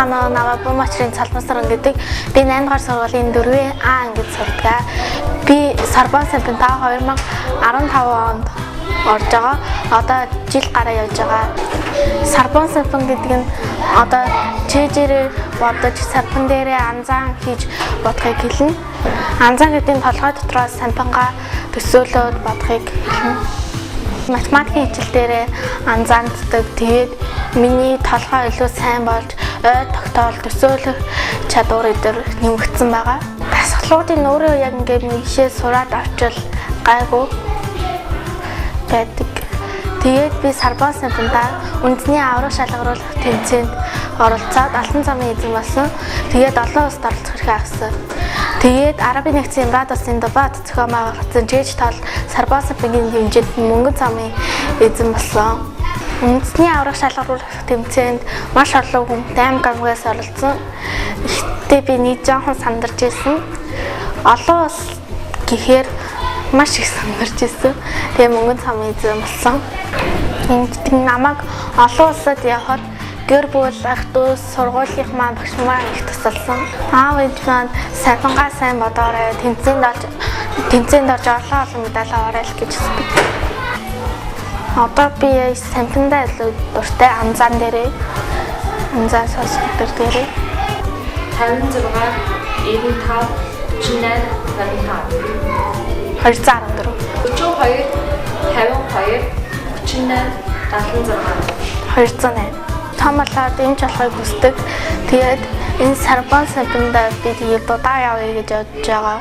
санаа наваа Бумачрын Цалмасран гэдэг би 8 дугаар сургуулийн 4 А ангид сурдаг. Би Сорбон Сампин 2015 онд орж байгаа. Одоо жил гараа явж байгаа. Сорбон Сампин гэдэг нь одоо чэжээрээ бодож сампин дээрээ анзаан хийж бодохыг хэлнэ. Анзаан гэдэг нь толгой дотроос сампингаа төсөөлөд бодохыг хэлнэ. Математикийн хичээл дээрээ анзаанддаг. Тэгээд миний толгой илүү сайн болж ой тогтоол төсөөлөх чадвар өдр нэмэгдсэн байгаа. Дасгалуудын өөрөө яг ингээд мэгшээ сураад авчвал гайгүй байдаг. Тэгээд би Сорбон Сампинда үндэсний аврах шалгаруулах тэмцээнд оролцоод алтан цамын эзэн болсон. Тэгээд олон улсад оролцох хэрэг авсан. Тэгээд Арабын нэгдсэн Эмират улсын Дубайд зохион байгуулагдсан жээж тал Сорбон Сампингийн хэмжээнд мөнгөн цамын эзэн болсон. Үндэсний аврах шалгаруулах тэмцээнд маш олон хүнтэй амгаас оролцсон. Ихтэй би нэг жоохон сандарч ирсэн. Олон улс гэхээр маш их сандарч ирсэн. Тэгээ мөнгөн цамын эзэн болсон. Энд намайг олон улсад явхад гэр бүл ах дүү сургуулийн маань багш маань их тусалсан. Аав ээж маань сампингаа сайн бодоорой, тэмцээнд орж олон медаль аваарай л гэж хүсдэг. Одоо би сампиндаа илүү дуртай анзаан дээрээ анзаан сонсох дээрээ 56 95 48 214 42 52 38 76 208 томолоод энэ жолхойг хүсдэг. Тэгээд энэ Сорбон Сампинда би тэгээд удаа явъя гэж бодож байгаа.